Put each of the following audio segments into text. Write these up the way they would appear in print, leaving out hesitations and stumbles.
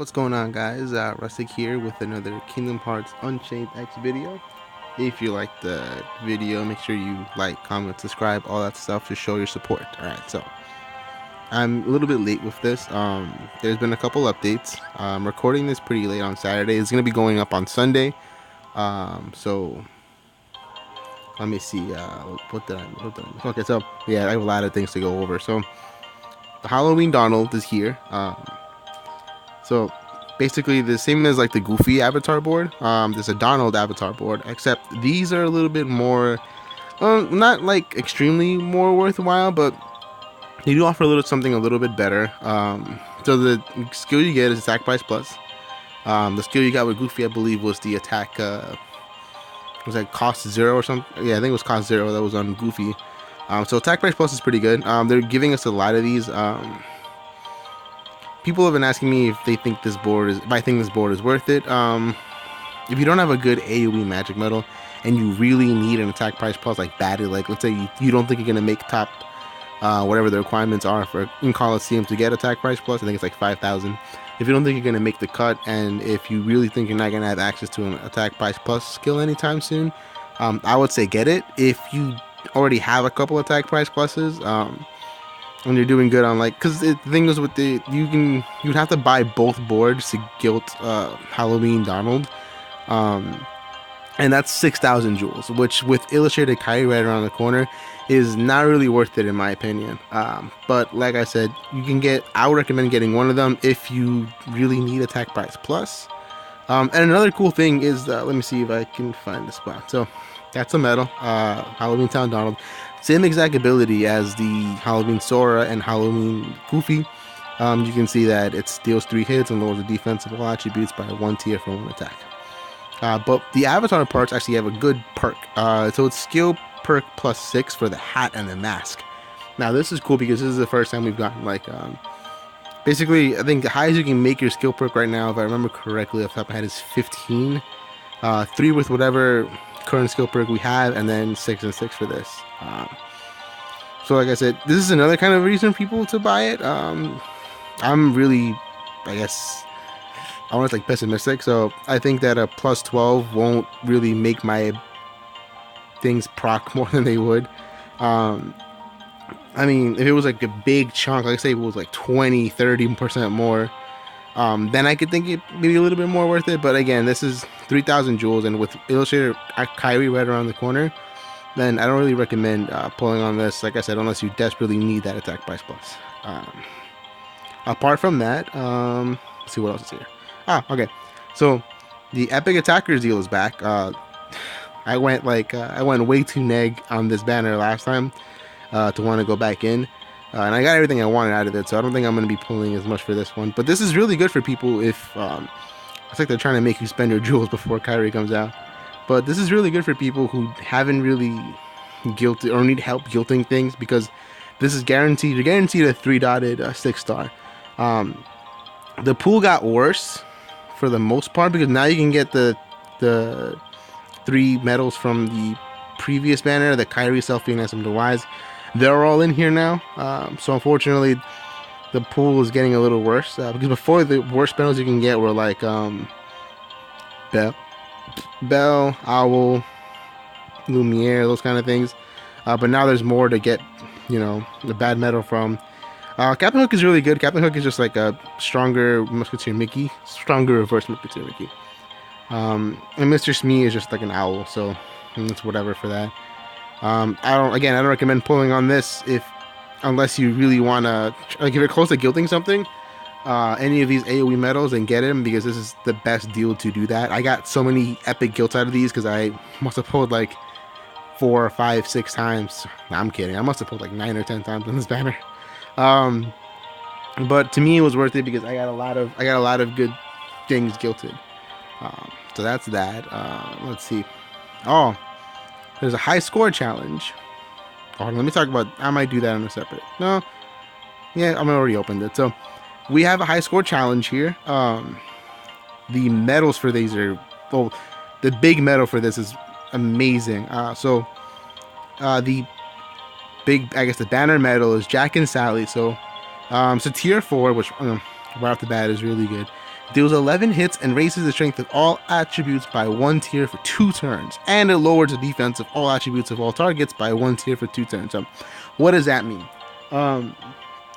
What's going on, guys? Rustic here with another Kingdom Hearts Unchained X video. If you like the video, make sure you like, comment, subscribe, all that stuff to show your support. Alright, so I'm a little bit late with this. There's been a couple updates. Recording this pretty late on Saturday. It's going to be going up on Sunday. So let me see. What did I miss? Okay, so yeah, I have a lot of things to go over. So the Halloween Donald is here. So basically the same as like the Goofy avatar board. There's a Donald avatar board, except these are a little bit more, not like extremely more worthwhile, but they do offer something a little bit better. So the skill you get is Attack Price Plus. The skill you got with Goofy, I believe, was the attack. Was that cost 0 or something? Yeah, I think it was cost 0. That was on Goofy. So Attack Price Plus is pretty good. They're giving us a lot of these. People have been asking me if they think this board is, if I think this board is worth it. If you don't have a good AoE magic medal and you really need an attack price plus, like badly, like let's say you don't think you're gonna make top, whatever the requirements are for in Coliseum to get attack price plus, I think it's like 5,000. If you don't think you're gonna make the cut, and if you really think you're not gonna have access to an attack price plus skill anytime soon, I would say get it. If you already have a couple attack price pluses, when you're doing good on, like, because the thing is with the you'd have to buy both boards to guilt Halloween Donald, and that's 6,000 jewels, which with illustrated Kai right around the corner is not really worth it in my opinion. But like I said, I would recommend getting one of them if you really need attack price plus. And another cool thing is, let me see if I can find the spot. So that's a medal, Halloween Town Donald. Same exact ability as the Halloween Sora and Halloween Goofy. You can see that it deals 3 hits and lowers the defense of all attributes by 1 tier for 1 attack. But the avatar parts actually have a good perk. So it's skill perk plus 6 for the hat and the mask. Now this is cool because this is the first time we've gotten like, basically I think the highest you can make your skill perk right now, if I remember correctly off the top of my head, is 15. 3 with whatever current skill perk we have, and then 6 and 6 for this. So like I said, this is another kind of reason for people to buy it. I'm really, I guess, I want to like pessimistic, so I think that a plus 12 won't really make my things proc more than they would. I mean, if it was like a big chunk, like I say, it was like 20-30% more, then I could think it maybe a little bit more worth it. But again, this is 3,000 jewels, and with Illustrator Kyrie right around the corner, then I don't really recommend pulling on this, like I said, unless you desperately need that attack price plus. Apart from that, let's see what else is here. Okay. So the Epic Attackers deal is back. I went way too neg on this banner last time to want to go back in. And I got everything I wanted out of it, so I don't think I'm going to be pulling as much for this one. But this is really good for people if, it's like they're trying to make you spend your jewels before Kyrie comes out. But this is really good for people who haven't really guilted or need help guilting things, because this is guaranteed. You're guaranteed a 3-dotted 6-star. The pool got worse for the most part, because now you can get the 3 medals from the previous banner, the Kyrie, Selfie, and SM Wise. They're all in here now. So unfortunately, the pool is getting a little worse, because before the worst medals you can get were like Bell, Owl, Lumiere, those kind of things. But now there's more to get, the bad medal from. Captain Hook is really good. Captain Hook is just like a stronger Musketeer Mickey, stronger reverse Musketeer Mickey. And Mr. Smee is just like an owl, so it's whatever for that. I don't recommend pulling on this unless you really want to, like, if you're close to guilting something, any of these AoE medals, and get them, because this is the best deal to do that. I got so many epic guilts out of these because I must have pulled like 4 or 5, 6 times. No, I'm kidding. I must have pulled like 9 or 10 times on this banner. But to me it was worth it because I got a lot of good things guilted. So that's that. Let's see. Oh, there's a high score challenge. Let me talk about. I might do that on a separate. No, yeah, I'm already opened it. So we have a high score challenge here. The medals for these are, the big medal for this is amazing. The big, I guess the banner medal is Jack and Sally. So, so tier 4, which right off the bat is really good. Deals 11 hits and raises the strength of all attributes by 1 tier for 2 turns. And it lowers the defense of all attributes of all targets by 1 tier for 2 turns. So, what does that mean?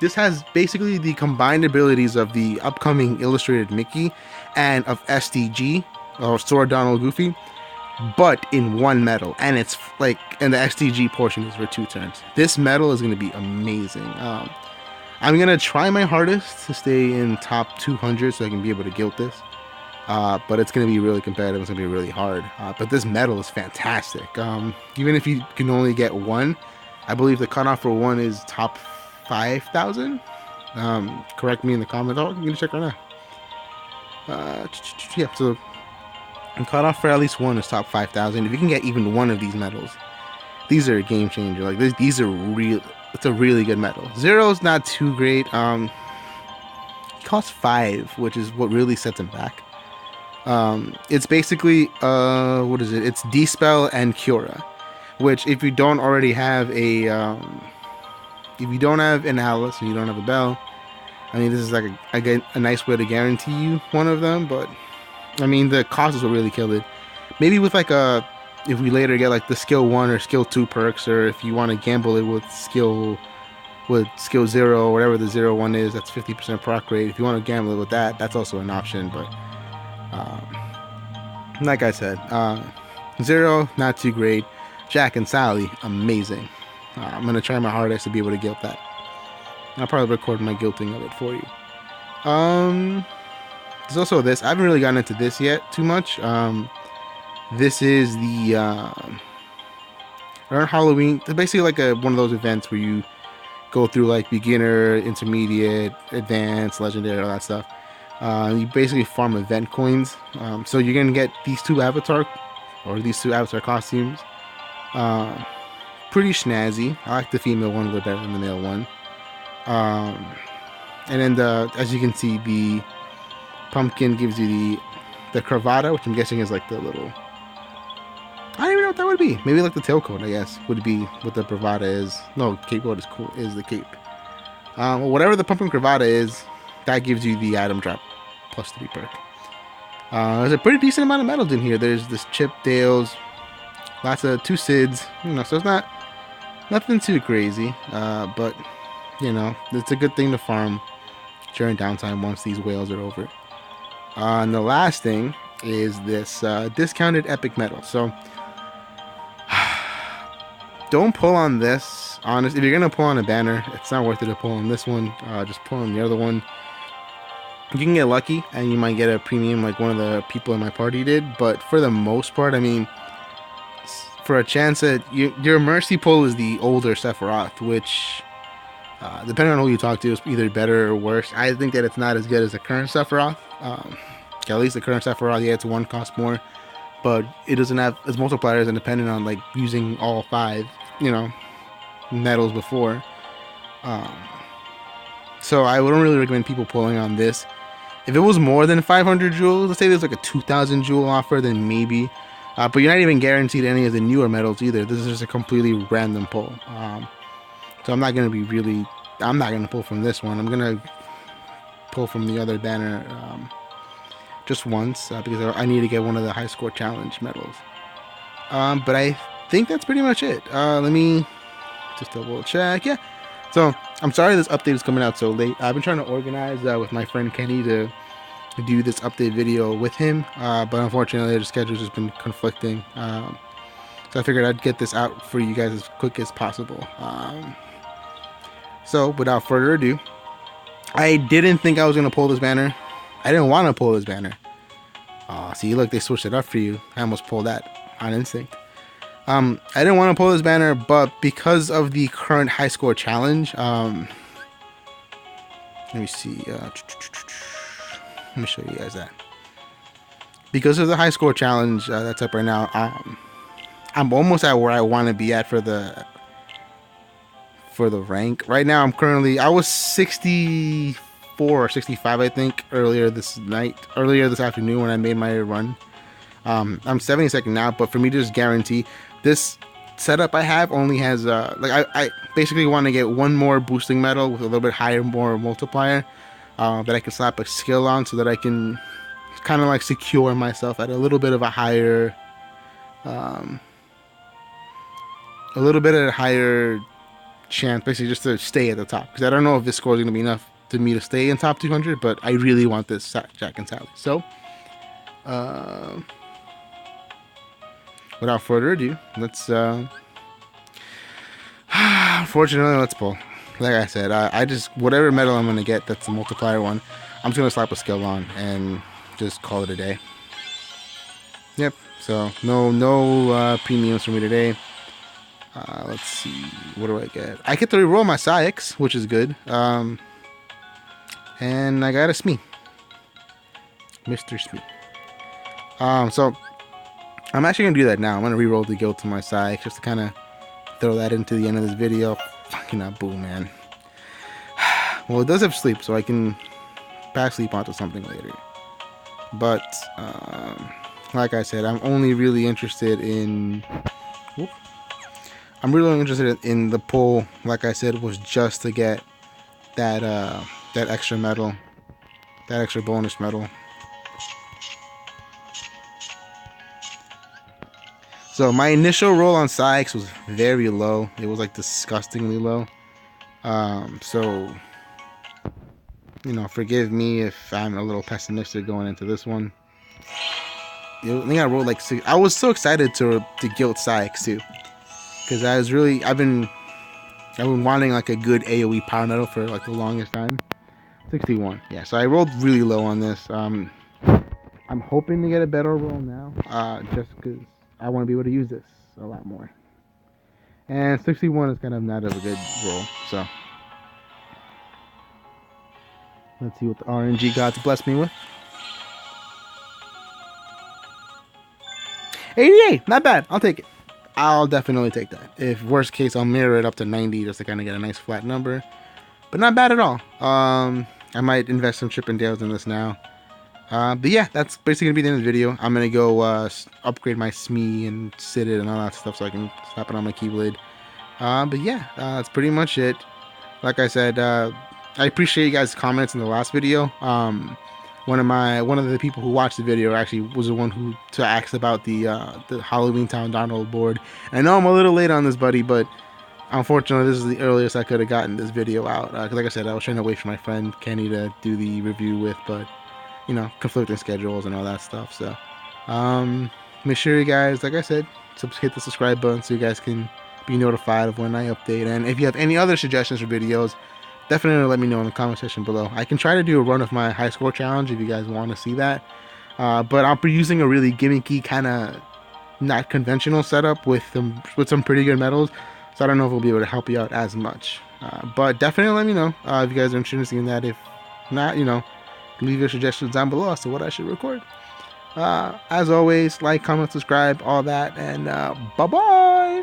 This has basically the combined abilities of the upcoming Illustrated Mickey and of SDG, or Sword Donald Goofy, but in one medal. And it's like, and the SDG portion is for 2 turns. This medal is going to be amazing. I'm going to try my hardest to stay in top 200 so I can be able to guilt this. But it's going to be really competitive. It's going to be really hard. But this medal is fantastic. Even if you can only get 1, I believe the cutoff for 1 is top 5,000. Correct me in the comments. Oh, I'm going to check right now. Yeah, so the cutoff for at least 1 is top 5,000. If you can get even 1 of these medals, these are a game changer. Like these are real. It's a really good medal. 0 is not too great. It costs 5, which is what really sets him back. It's basically what is it? It's Dispel and Cura, which if you don't already have a if you don't have an Alice and you don't have a Belle, I mean, this is like a nice way to guarantee you one of them. But I mean, the cost is what really killed it. Maybe with like if we later get like the skill 1 or skill 2 perks, or if you want to gamble it with skill 0, whatever the 0-1 is, that's 50% proc rate. If you want to gamble it with that, that's also an option. But like I said, 0 not too great. Jack and Sally, amazing. I'm gonna try my hardest to be able to guilt that. I'll probably record my guilting of it for you. There's also this. I haven't really gotten into this yet too much. This is the around Halloween. It's basically like one of those events where you go through like beginner, intermediate, advanced, legendary, all that stuff. You basically farm event coins. So you're gonna get these two avatar costumes. Pretty snazzy. I like the female one a little better than the male one. And then as you can see, the pumpkin gives you the cravata, which I'm guessing is like the little. I don't even know what that would be. Maybe like the tailcoat, I guess, would be what the bravada is. No, cape coat is cool. Is the cape. Whatever the pumpkin cravata is, that gives you the item drop plus 3 perk. There's a pretty decent amount of medals in here. There's this Chip Dales, lots of 2 Sids, so it's not nothing too crazy. But it's a good thing to farm during downtime once these whales are over. And the last thing is this discounted epic medal. So don't pull on this. Honest, if you're gonna pull on a banner, it's not worth it to pull on this one. Just pull on the other one. You can get lucky and you might get a premium like one of the people in my party did, but for the most part, I mean, for a chance that your mercy pull is the older Sephiroth, which depending on who you talk to is either better or worse. I think that it's not as good as the current Sephiroth. At least the current Sephiroth, yeah, it's 1 cost more, but it doesn't have its multipliers, and depending on like using all 5 medals before. So I wouldn't really recommend people pulling on this. If it was more than 500 jewels, let's say there's like a 2,000 jewel offer, then maybe. But you're not even guaranteed any of the newer medals either. This is just a completely random pull. So I'm not going to pull from this one. I'm going to pull from the other banner just once because I need to get one of the high score challenge medals. But I think that's pretty much it. Let me just double check. Yeah. So I'm sorry this update is coming out so late. I've been trying to organize with my friend Kenny to do this update video with him, but unfortunately the schedule's just been conflicting. So I figured I'd get this out for you guys as quick as possible. So without further ado, I didn't think I was gonna pull this banner. I didn't want to pull this banner. See, look, they switched it up for you. I almost pulled that on instinct. I didn't want to pull this banner, but because of the current high score challenge, let me see. Let me show you guys that. Because of the high score challenge that's up right now, I'm almost at where I want to be at for the rank. Right now, I was 64 or 65, I think, earlier this afternoon when I made my run. I'm 72nd now, but for me to just guarantee this setup I have only has I basically want to get one more boosting medal with a little bit higher, more multiplier. that I can slap a skill on, so that I can kind of like secure myself at a little bit of a higher, um, chance, basically just to stay at the top. Because I don't know if this score is going to be enough to me to stay in top 200, but I really want this Jack and Sally. So, without further ado, let's. Fortunately, let's pull. Like I said, I just whatever medal I'm going to get that's the multiplier one, I'm just going to slap a skill on and just call it a day. Yep. So no premiums for me today. Let's see. What do I get? I get to reroll my KHUx, which is good. And I got a Smee. Mr. Smee. So I'm actually gonna do that now. I'm gonna reroll the guild to my KHUx just to kind of throw that into the end of this video. Fucking Abu, man. Well, it does have sleep, so I can pass sleep onto something later. But like I said, I'm only really interested in. Whoop. I'm really interested in the pull. Like I said, was just to get that that extra medal, that extra bonus medal. So my initial roll on KHUx was very low. It was like disgustingly low. So you know, forgive me if I'm a little pessimistic going into this one. I think I rolled like 6. I was so excited to guild KHUx too, because I've been wanting like a good AOE power medal for like the longest time. 61. Yeah, so I rolled really low on this. I'm hoping to get a better roll now, just because I want to be able to use this a lot more. And 61 is kind of not of a good roll, so let's see what the RNG gods bless me with. 88, not bad. I'll take it. I'll definitely take that. If worst case, I'll mirror it up to 90 just to kind of get a nice flat number. But not bad at all. I might invest some Chippendales in this now. But yeah, that's basically going to be the end of the video. I'm going to go upgrade my Smee and sit it and all that stuff so I can slap it on my Keyblade. But yeah, that's pretty much it. Like I said, I appreciate you guys' comments in the last video. One of the people who watched the video actually was the one who asked about the Halloween Town download board. And I know I'm a little late on this, buddy, but unfortunately this is the earliest I could have gotten this video out. Because like I said, I was trying to wait for my friend Kenny to do the review with, but you know, conflicting schedules and all that stuff. So make sure you guys, like I said, hit the subscribe button so you guys can be notified of when I update. And if you have any other suggestions for videos, definitely let me know in the comment section below. I can try to do a run of my high score challenge if you guys want to see that. But I'll be using a really gimmicky, kind of not conventional setup with some pretty good medals. So I don't know if we'll be able to help you out as much. But definitely let me know if you guys are interested in seeing that. If not, you know, leave your suggestions down below as to what I should record. As always, like, comment, subscribe, all that, and bye-bye!